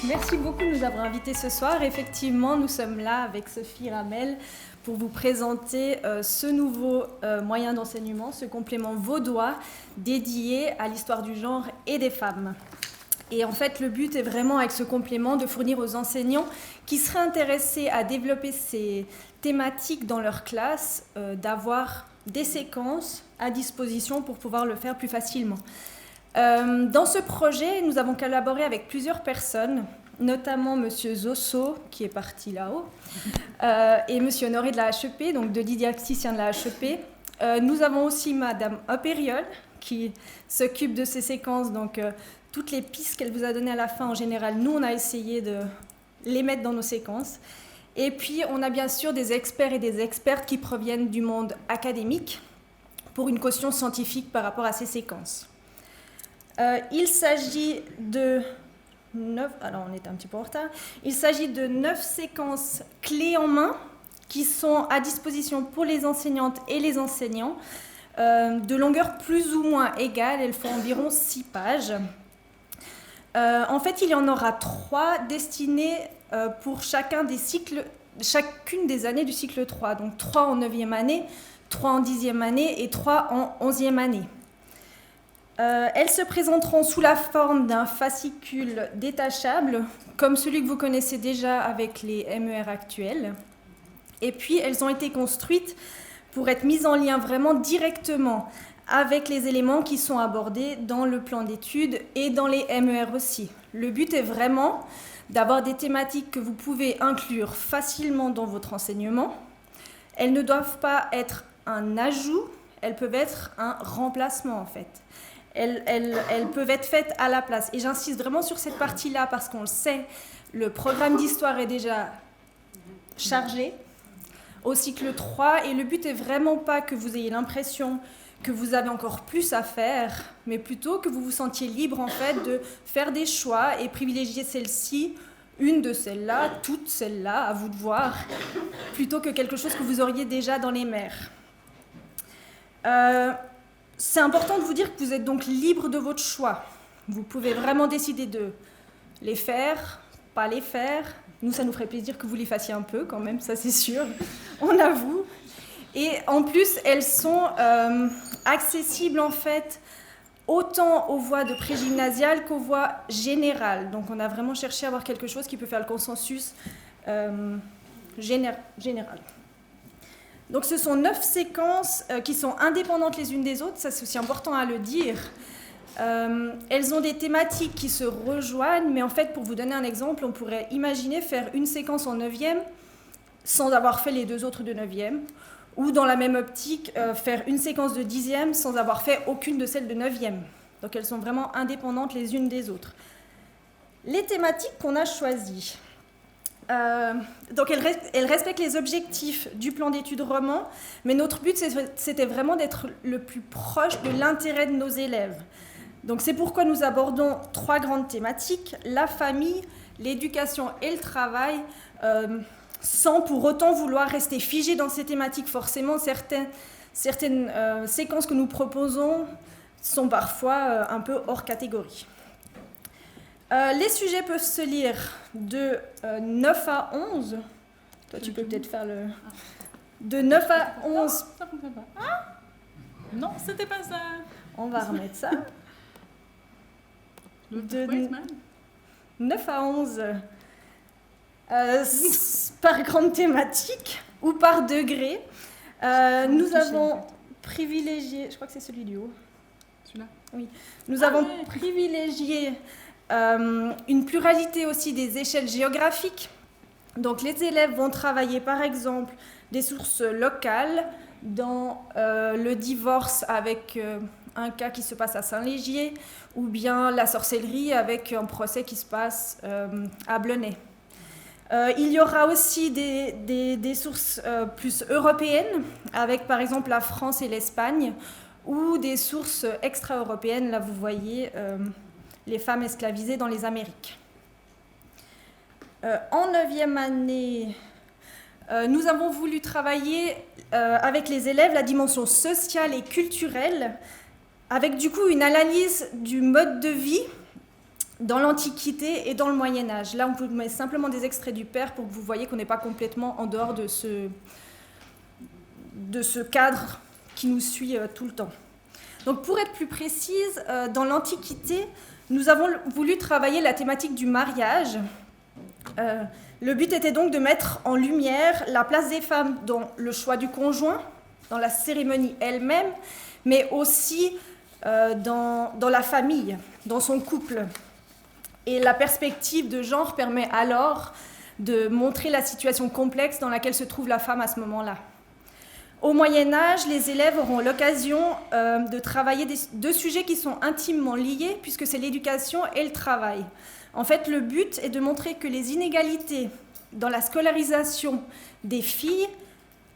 Merci beaucoup de nous avoir invités ce soir. Effectivement, nous sommes là avec Sophie Ramel pour vous présenter ce nouveau moyen d'enseignement, ce complément vaudois dédié à l'histoire du genre et des femmes. Et en fait, le but est vraiment avec ce complément de fournir aux enseignants qui seraient intéressés à développer ces thématiques dans leur classe, d'avoir des séquences à disposition pour pouvoir le faire plus facilement. Dans ce projet, nous avons collaboré avec plusieurs personnes, notamment M. Zosso, qui est parti là-haut, et M. Honoré de la HEP, donc de didacticien de la HEP. Nous avons aussi Mme Opériol, qui s'occupe de ces séquences, donc toutes les pistes qu'elle vous a données à la fin, en général, nous, on a essayé de les mettre dans nos séquences. Et puis, on a bien sûr des experts et des expertes qui proviennent du monde académique pour une caution scientifique par rapport à ces séquences. Il s'agit de 9, alors on est un petit peu en retard, il s'agit de 9 séquences clés en main qui sont à disposition pour les enseignantes et les enseignants, de longueur plus ou moins égale, elles font environ 6 pages. En fait, il y en aura 3 destinées pour chacune des années du cycle 3, donc 3 en 9e année, 3 en 10e année et 3 en 11e année. Elles se présenteront sous la forme d'un fascicule détachable, comme celui que vous connaissez déjà avec les MER actuels. Et puis, elles ont été construites pour être mises en lien vraiment directement avec les éléments qui sont abordés dans le plan d'études et dans les MER aussi. Le but est vraiment d'avoir des thématiques que vous pouvez inclure facilement dans votre enseignement. Elles ne doivent pas être un ajout, elles peuvent être un remplacement en fait. Elles peuvent être faites à la place. Et j'insiste vraiment sur cette partie-là parce qu'on le sait, le programme d'histoire est déjà chargé au cycle 3 et le but est vraiment pas que vous ayez l'impression que vous avez encore plus à faire, mais plutôt que vous vous sentiez libre en fait de faire des choix et privilégier celle-ci, une de celles-là, toutes celles-là, à vous de voir, plutôt que quelque chose que vous auriez déjà dans les mers. C'est important de vous dire que vous êtes donc libre de votre choix. Vous pouvez vraiment décider de les faire, pas les faire. Nous, ça nous ferait plaisir que vous les fassiez un peu quand même, ça c'est sûr, on avoue. Et en plus, elles sont accessibles en fait autant aux voies de prégymnasiales qu'aux voies générales. Donc on a vraiment cherché à avoir quelque chose qui peut faire le consensus général. Donc ce sont 9 séquences qui sont indépendantes les unes des autres, ça c'est aussi important à le dire. Elles ont des thématiques qui se rejoignent, mais en fait pour vous donner un exemple, on pourrait imaginer faire une séquence en 9e sans avoir fait les 2 autres de 9e, ou dans la même optique, faire une séquence de 10e sans avoir fait aucune de celles de 9e. Donc elles sont vraiment indépendantes les unes des autres. Les thématiques qu'on a choisies. Donc elles respectent les objectifs du plan d'études roman, mais notre but c'était vraiment d'être le plus proche de l'intérêt de nos élèves. Donc c'est pourquoi nous abordons 3 grandes thématiques, la famille, l'éducation et le travail, sans pour autant vouloir rester figé dans ces thématiques. Forcément, certaines séquences que nous proposons sont parfois un peu hors catégorie. Les sujets peuvent se lire de 9 à 11. Toi, tu peux peut-être faire le... De 9 à 11... Non, ça ne fonctionne pas. Ah non, c'était pas ça. On va remettre ça. De 9 à 11 par grande thématique ou par degré. Nous avons privilégié... Je crois que c'est celui du haut. Celui-là. Oui. Nous avons privilégié... une pluralité aussi des échelles géographiques. Donc les élèves vont travailler par exemple des sources locales dans le divorce avec un cas qui se passe à Saint-Légier ou bien la sorcellerie avec un procès qui se passe à Blenay. Il y aura aussi des sources plus européennes avec par exemple la France et l'Espagne ou des sources extra-européennes, là vous voyez les femmes esclavisées dans les Amériques. En 9e année, nous avons voulu travailler avec les élèves la dimension sociale et culturelle, avec du coup une analyse du mode de vie dans l'Antiquité et dans le Moyen-Âge. Là, on vous met simplement des extraits du Père pour que vous voyez qu'on n'est pas complètement en dehors de ce cadre qui nous suit tout le temps. Donc, pour être plus précise, dans l'Antiquité, nous avons voulu travailler la thématique du mariage. Le but était donc de mettre en lumière la place des femmes dans le choix du conjoint, dans la cérémonie elle-même, mais aussi dans la famille, dans son couple. Et la perspective de genre permet alors de montrer la situation complexe dans laquelle se trouve la femme à ce moment-là. Au Moyen-Âge, les élèves auront l'occasion de travailler deux sujets qui sont intimement liés, puisque c'est l'éducation et le travail. En fait, le but est de montrer que les inégalités dans la scolarisation des filles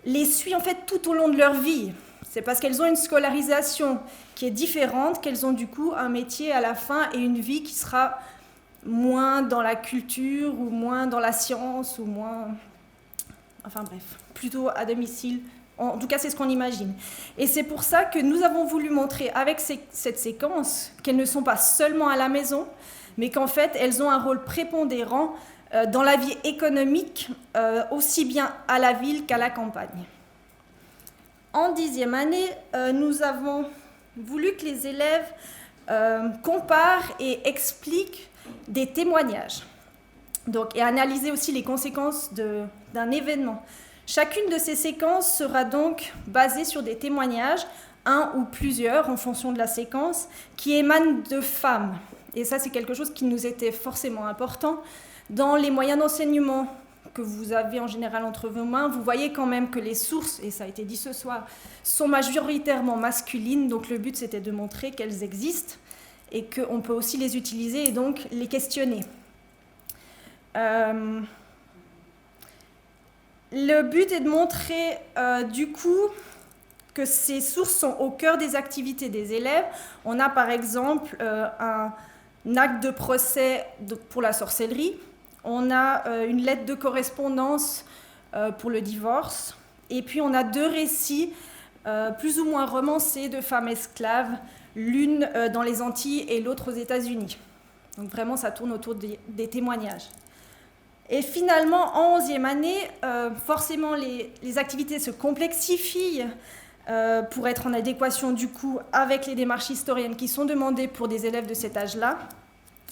les suivent en fait tout au long de leur vie. C'est parce qu'elles ont une scolarisation qui est différente qu'elles ont du coup un métier à la fin et une vie qui sera moins dans la culture ou moins dans la science ou moins... Enfin bref, plutôt à domicile. En tout cas, c'est ce qu'on imagine. Et c'est pour ça que nous avons voulu montrer avec cette séquence qu'elles ne sont pas seulement à la maison, mais qu'en fait, elles ont un rôle prépondérant dans la vie économique, aussi bien à la ville qu'à la campagne. En 10e année, nous avons voulu que les élèves comparent et expliquent des témoignages, et analyser aussi les conséquences d'un événement. Chacune de ces séquences sera donc basée sur des témoignages, un ou plusieurs en fonction de la séquence, qui émanent de femmes. Et ça, c'est quelque chose qui nous était forcément important. Dans les moyens d'enseignement que vous avez en général entre vos mains, vous voyez quand même que les sources, et ça a été dit ce soir, sont majoritairement masculines. Donc le but, c'était de montrer qu'elles existent et qu'on peut aussi les utiliser et donc les questionner. Le but est de montrer du coup que ces sources sont au cœur des activités des élèves. On a par exemple un acte de procès pour la sorcellerie, on a une lettre de correspondance pour le divorce, et puis on a deux récits plus ou moins romancés de femmes esclaves, l'une dans les Antilles et l'autre aux États-Unis. Donc vraiment, ça tourne autour des témoignages. Et finalement, en 11e année, forcément, les activités se complexifient pour être en adéquation, du coup, avec les démarches historiennes qui sont demandées pour des élèves de cet âge-là.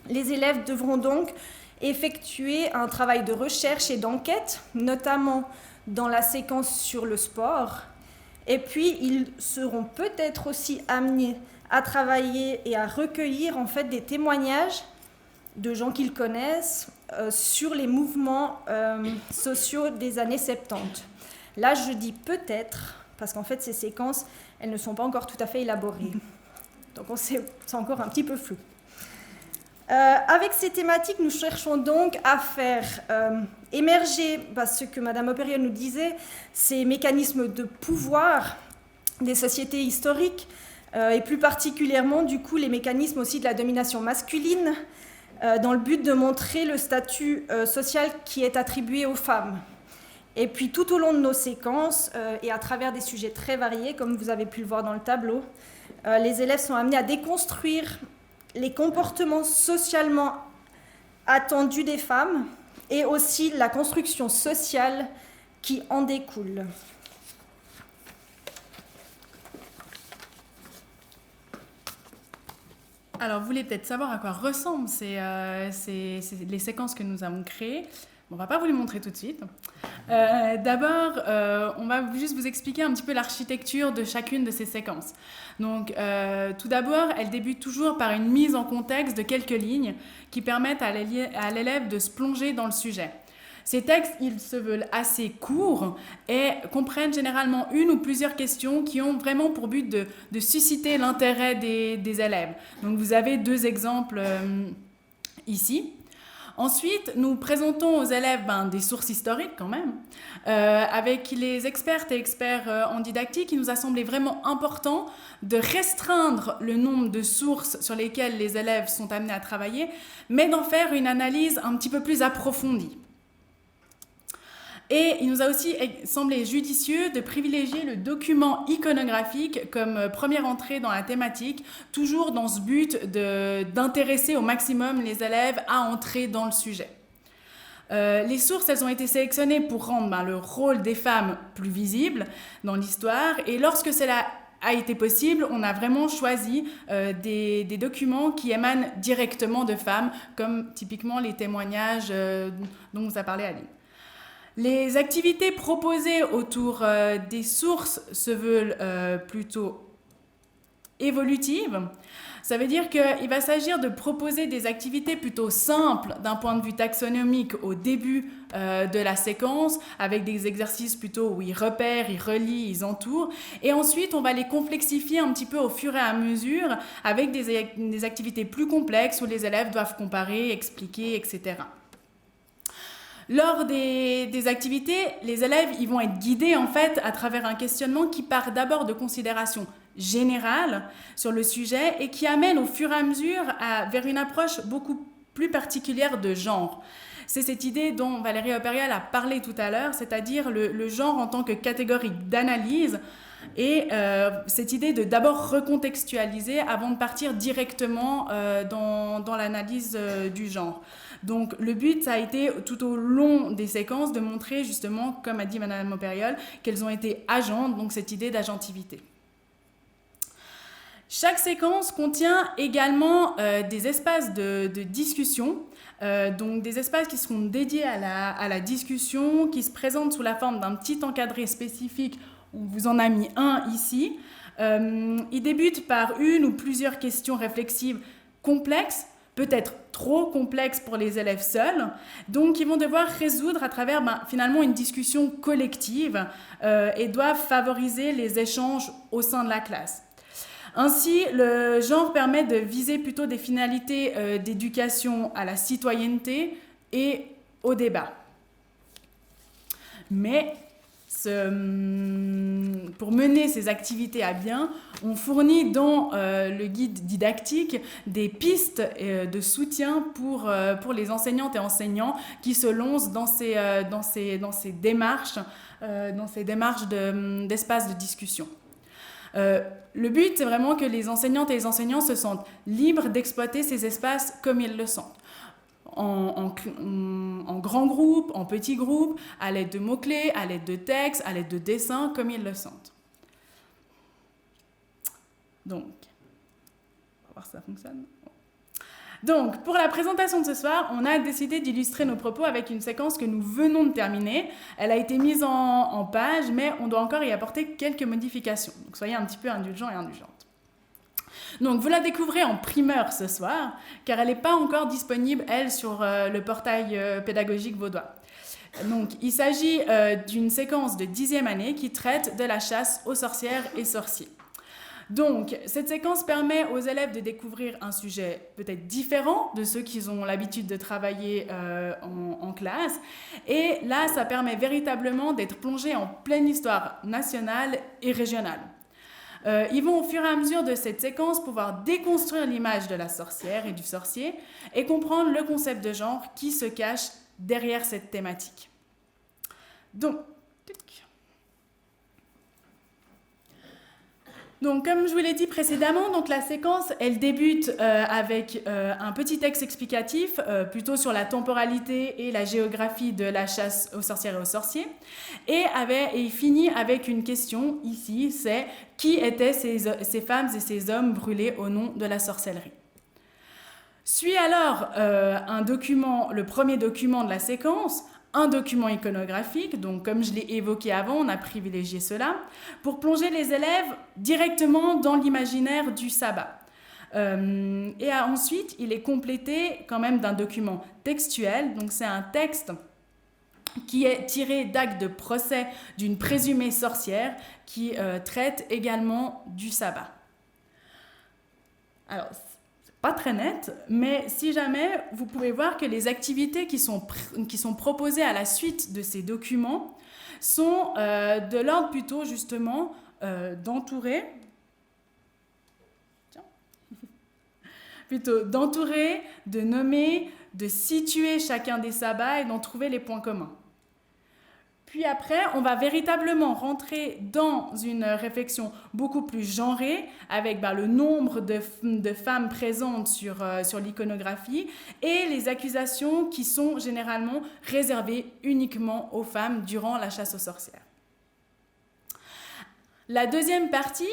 Les élèves devront donc effectuer un travail de recherche et d'enquête, notamment dans la séquence sur le sport. Et puis, ils seront peut-être aussi amenés à travailler et à recueillir, en fait, des témoignages de gens qu'ils connaissent sur les mouvements sociaux des années 70. Là, je dis peut-être, parce qu'en fait, ces séquences, elles ne sont pas encore tout à fait élaborées. Donc, c'est encore un petit peu flou. Avec ces thématiques, nous cherchons donc à faire émerger ce que Madame Opériol nous disait, ces mécanismes de pouvoir des sociétés historiques, et plus particulièrement, du coup, les mécanismes aussi de la domination masculine, dans le but de montrer le statut social qui est attribué aux femmes. Et puis tout au long de nos séquences, et à travers des sujets très variés, comme vous avez pu le voir dans le tableau, les élèves sont amenés à déconstruire les comportements socialement attendus des femmes et aussi la construction sociale qui en découle. Alors, vous voulez peut-être savoir à quoi ressemblent les séquences que nous avons créées. On ne va pas vous les montrer tout de suite. D'abord, on va juste vous expliquer un petit peu l'architecture de chacune de ces séquences. Donc, tout d'abord, elle débute toujours par une mise en contexte de quelques lignes qui permettent à l'élève de se plonger dans le sujet. Ces textes, ils se veulent assez courts et comprennent généralement une ou plusieurs questions qui ont vraiment pour but de susciter l'intérêt des élèves. Donc, vous avez deux exemples ici. Ensuite, nous présentons aux élèves des sources historiques quand même, avec les expertes et experts en didactique. Il nous a semblé vraiment important de restreindre le nombre de sources sur lesquelles les élèves sont amenés à travailler, mais d'en faire une analyse un petit peu plus approfondie. Et il nous a aussi semblé judicieux de privilégier le document iconographique comme première entrée dans la thématique, toujours dans ce but d'intéresser au maximum les élèves à entrer dans le sujet. Les sources, elles ont été sélectionnées pour rendre le rôle des femmes plus visible dans l'histoire, et lorsque cela a été possible, on a vraiment choisi des documents qui émanent directement de femmes, comme typiquement les témoignages dont vous a parlé Aline. Les activités proposées autour des sources se veulent plutôt évolutives. Ça veut dire qu'il va s'agir de proposer des activités plutôt simples d'un point de vue taxonomique au début de la séquence, avec des exercices plutôt où ils repèrent, ils relient, ils entourent. Et ensuite, on va les complexifier un petit peu au fur et à mesure avec des activités plus complexes où les élèves doivent comparer, expliquer, etc. Lors des activités, les élèves ils vont être guidés en fait à travers un questionnement qui part d'abord de considérations générales sur le sujet et qui amène au fur et à mesure vers une approche beaucoup plus particulière de genre. C'est cette idée dont Valérie Opérial a parlé tout à l'heure, c'est-à-dire le genre en tant que catégorie d'analyse et cette idée de d'abord recontextualiser avant de partir directement dans l'analyse du genre. Donc le but, ça a été tout au long des séquences de montrer justement, comme a dit Madame Opérial, qu'elles ont été agentes, donc cette idée d'agentivité. Chaque séquence contient également des espaces de discussion, donc des espaces qui seront dédiés à la discussion, qui se présentent sous la forme d'un petit encadré spécifique. On vous en a mis un ici. Il débute par une ou plusieurs questions réflexives complexes, peut-être trop complexes pour les élèves seuls, donc ils vont devoir résoudre à travers finalement une discussion collective et doivent favoriser les échanges au sein de la classe. Ainsi, le genre permet de viser plutôt des finalités d'éducation à la citoyenneté et au débat. Mais pour mener ces activités à bien, on fournit dans le guide didactique des pistes de soutien pour les enseignantes et enseignants qui se lancent dans ces démarches, d'espace de discussion. Le but, c'est vraiment que les enseignantes et les enseignants se sentent libres d'exploiter ces espaces comme ils le sentent. En grand groupe, en petit groupe, à l'aide de mots-clés, à l'aide de textes, à l'aide de dessins, comme ils le sentent. Donc, on va voir si ça fonctionne. Donc, pour la présentation de ce soir, on a décidé d'illustrer nos propos avec une séquence que nous venons de terminer. Elle a été mise en page, mais on doit encore y apporter quelques modifications. Donc, soyez un petit peu indulgents et indulgentes. Donc, vous la découvrez en primeur ce soir, car elle n'est pas encore disponible, elle, sur le portail pédagogique vaudois. Donc, il s'agit d'une séquence de 10e année qui traite de la chasse aux sorcières et sorciers. Donc, cette séquence permet aux élèves de découvrir un sujet peut-être différent de ceux qui ont l'habitude de travailler en classe. Et là, ça permet véritablement d'être plongés en pleine histoire nationale et régionale. Ils vont au fur et à mesure de cette séquence pouvoir déconstruire l'image de la sorcière et du sorcier et comprendre le concept de genre qui se cache derrière cette thématique. Donc, comme je vous l'ai dit précédemment, donc la séquence, elle débute avec un petit texte explicatif, plutôt sur la temporalité et la géographie de la chasse aux sorcières et aux sorciers. Et il finit avec une question, ici, c'est « Qui étaient ces femmes et ces hommes brûlés au nom de la sorcellerie ?» Suit alors le premier document de la séquence, un document iconographique, donc comme je l'ai évoqué avant, on a privilégié cela, pour plonger les élèves directement dans l'imaginaire du sabbat. Et ensuite, il est complété quand même d'un document textuel, donc c'est un texte qui est tiré d'actes de procès d'une présumée sorcière qui traite également du sabbat. Alors, pas très net, mais si jamais, vous pouvez voir que les activités qui sont proposées à la suite de ces documents sont de l'ordre plutôt justement d'entourer, de nommer, de situer chacun des sabbats et d'en trouver les points communs. puis après, on va véritablement rentrer dans une réflexion beaucoup plus genrée, avec le nombre de femmes présentes sur l'iconographie et les accusations qui sont généralement réservées uniquement aux femmes durant la chasse aux sorcières. La deuxième partie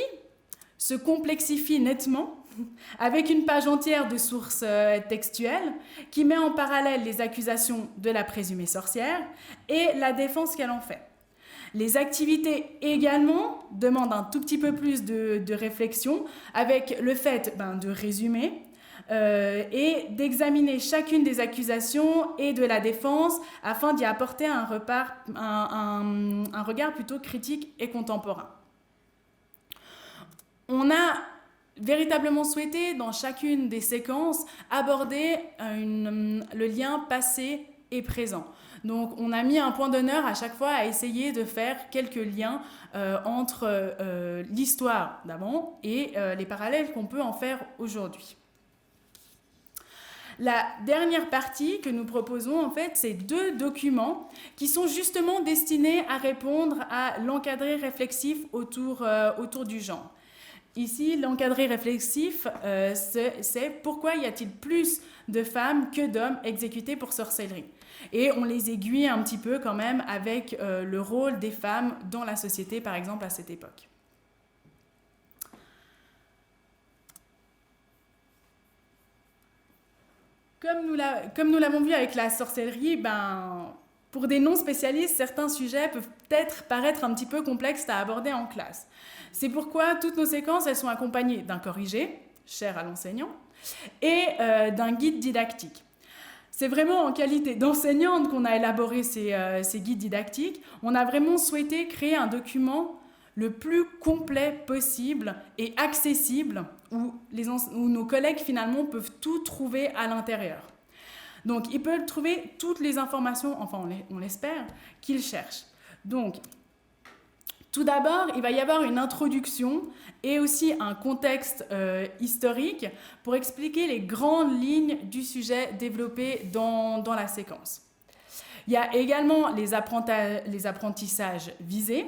se complexifie nettement avec une page entière de sources textuelles qui met en parallèle les accusations de la présumée sorcière et la défense qu'elle en fait. Les activités également demandent un tout petit peu plus de réflexion avec le fait de résumer et d'examiner chacune des accusations et de la défense afin d'y apporter un regard plutôt critique et contemporain. On a véritablement souhaité, dans chacune des séquences, aborder le lien passé et présent. Donc, on a mis un point d'honneur à chaque fois à essayer de faire quelques liens entre l'histoire d'avant et les parallèles qu'on peut en faire aujourd'hui. La dernière partie que nous proposons, en fait, c'est 2 documents qui sont justement destinés à répondre à l'encadré réflexif autour du genre. Ici, l'encadré réflexif, c'est pourquoi y a-t-il plus de femmes que d'hommes exécutés pour sorcellerie. Et on les aiguille un petit peu quand même avec le rôle des femmes dans la société, par exemple, à cette époque. Comme nous l'avons vu avec la sorcellerie, pour des non-spécialistes, certains sujets peuvent peut-être paraître un petit peu complexes à aborder en classe. C'est pourquoi toutes nos séquences, elles sont accompagnées d'un corrigé, cher à l'enseignant, et d'un guide didactique. C'est vraiment en qualité d'enseignante qu'on a élaboré ces guides didactiques. On a vraiment souhaité créer un document le plus complet possible et accessible, où nos collègues finalement peuvent tout trouver à l'intérieur. Donc, ils peuvent trouver toutes les informations, enfin on l'espère, qu'ils cherchent. Donc, tout d'abord, il va y avoir une introduction et aussi un contexte historique pour expliquer les grandes lignes du sujet développé dans la séquence. Il y a également les apprentissages visés,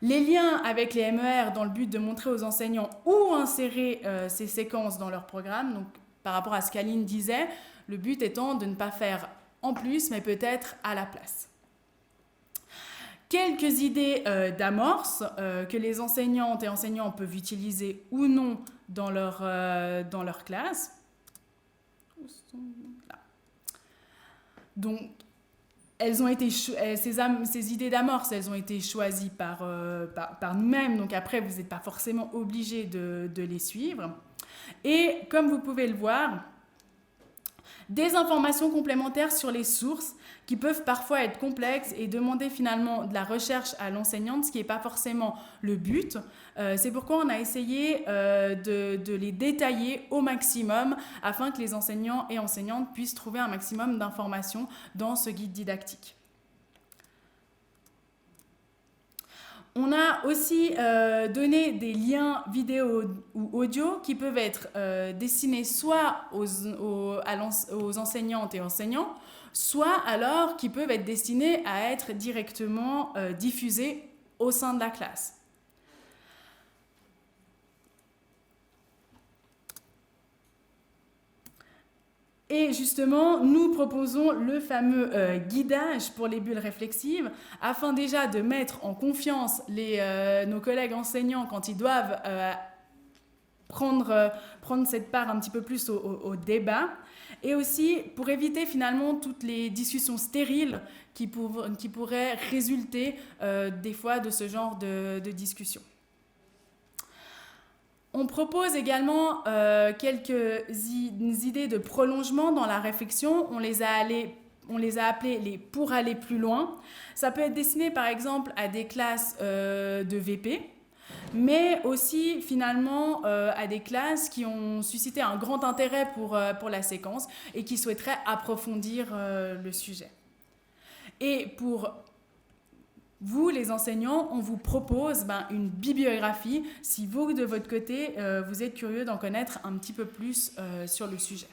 les liens avec les MER dans le but de montrer aux enseignants où insérer ces séquences dans leur programme. Donc, par rapport à ce qu'Aline disait, le but étant de ne pas faire en plus, mais peut-être à la place. Quelques idées d'amorce que les enseignantes et enseignants peuvent utiliser ou non dans leur classe. Donc, ces idées d'amorce, elles ont été choisies par nous-mêmes. Donc après, vous n'êtes pas forcément obligés de les suivre. Et comme vous pouvez le voir, des informations complémentaires sur les sources qui peuvent parfois être complexes et demander finalement de la recherche à l'enseignante, ce qui n'est pas forcément le but. C'est pourquoi on a essayé de les détailler au maximum afin que les enseignants et enseignantes puissent trouver un maximum d'informations dans ce guide didactique. On a aussi donné des liens vidéo ou audio qui peuvent être destinés soit aux enseignantes et enseignants, soit alors qui peuvent être destinés à être directement diffusés au sein de la classe. Et justement, nous proposons le fameux guidage pour les bulles réflexives afin déjà de mettre en confiance nos collègues enseignants quand ils doivent prendre cette part un petit peu plus au débat et aussi pour éviter finalement toutes les discussions stériles qui pourraient résulter des fois de ce genre de discussion. On propose également quelques idées de prolongement dans la réflexion. On les a appelées les pour aller plus loin. Ça peut être destiné par exemple à des classes de VP, mais aussi finalement à des classes qui ont suscité un grand intérêt pour la séquence et qui souhaiteraient approfondir le sujet. Et pour vous, les enseignants, on vous propose une bibliographie si vous, de votre côté, vous êtes curieux d'en connaître un petit peu plus sur le sujet.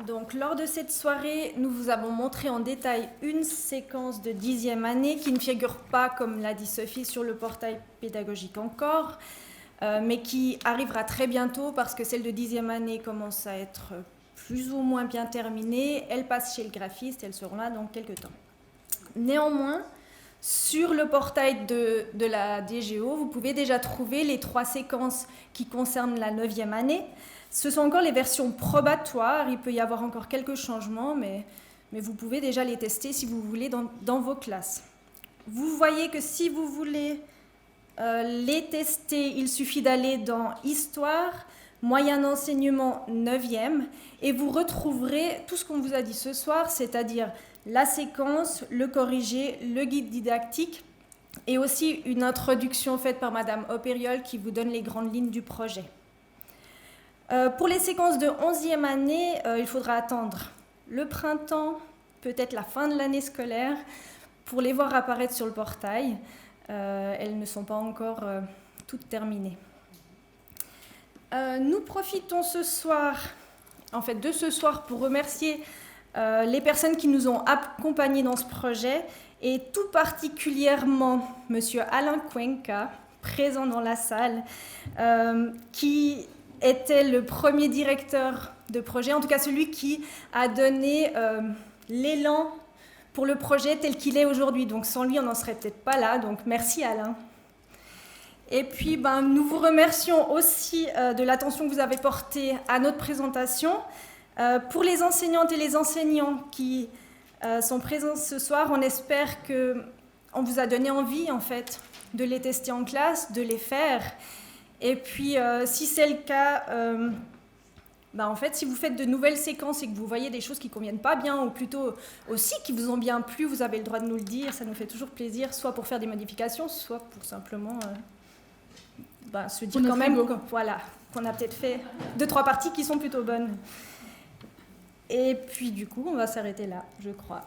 Donc, lors de cette soirée, nous vous avons montré en détail une séquence de 10e année qui ne figure pas, comme l'a dit Sophie, sur le portail pédagogique encore, mais qui arrivera très bientôt parce que celle de 10e année commence à être plus ou moins bien terminée. Elle passe chez le graphiste, elles seront là dans quelques temps. Néanmoins, sur le portail de la DGO, vous pouvez déjà trouver les 3 séquences qui concernent la 9e année. Ce sont encore les versions probatoires, il peut y avoir encore quelques changements, mais vous pouvez déjà les tester si vous voulez dans vos classes. Vous voyez que si vous voulez les tester, il suffit d'aller dans Histoire, moyen d'enseignement 9e, et vous retrouverez tout ce qu'on vous a dit ce soir, c'est-à-dire la séquence, le corrigé, le guide didactique, et aussi une introduction faite par Madame Opériol qui vous donne les grandes lignes du projet. Pour les séquences de 11e année, il faudra attendre le printemps, peut-être la fin de l'année scolaire, pour les voir apparaître sur le portail. Elles ne sont pas encore toutes terminées. Nous profitons ce soir, de ce soir, pour remercier les personnes qui nous ont accompagnés dans ce projet, et tout particulièrement M. Alain Cuenca, présent dans la salle, qui était le premier directeur de projet, en tout cas celui qui a donné l'élan pour le projet tel qu'il est aujourd'hui. Donc sans lui, on n'en serait peut-être pas là. Donc merci Alain. Et puis nous vous remercions aussi de l'attention que vous avez portée à notre présentation. Pour les enseignantes et les enseignants qui sont présents ce soir, on espère qu'on vous a donné envie de les tester en classe, de les faire. Et puis, si c'est le cas, si vous faites de nouvelles séquences et que vous voyez des choses qui ne conviennent pas bien, ou plutôt aussi qui vous ont bien plu, vous avez le droit de nous le dire, ça nous fait toujours plaisir, soit pour faire des modifications, soit pour simplement se dire quand même qu'on a peut-être fait 2-3 parties qui sont plutôt bonnes. Et puis, du coup, on va s'arrêter là, je crois.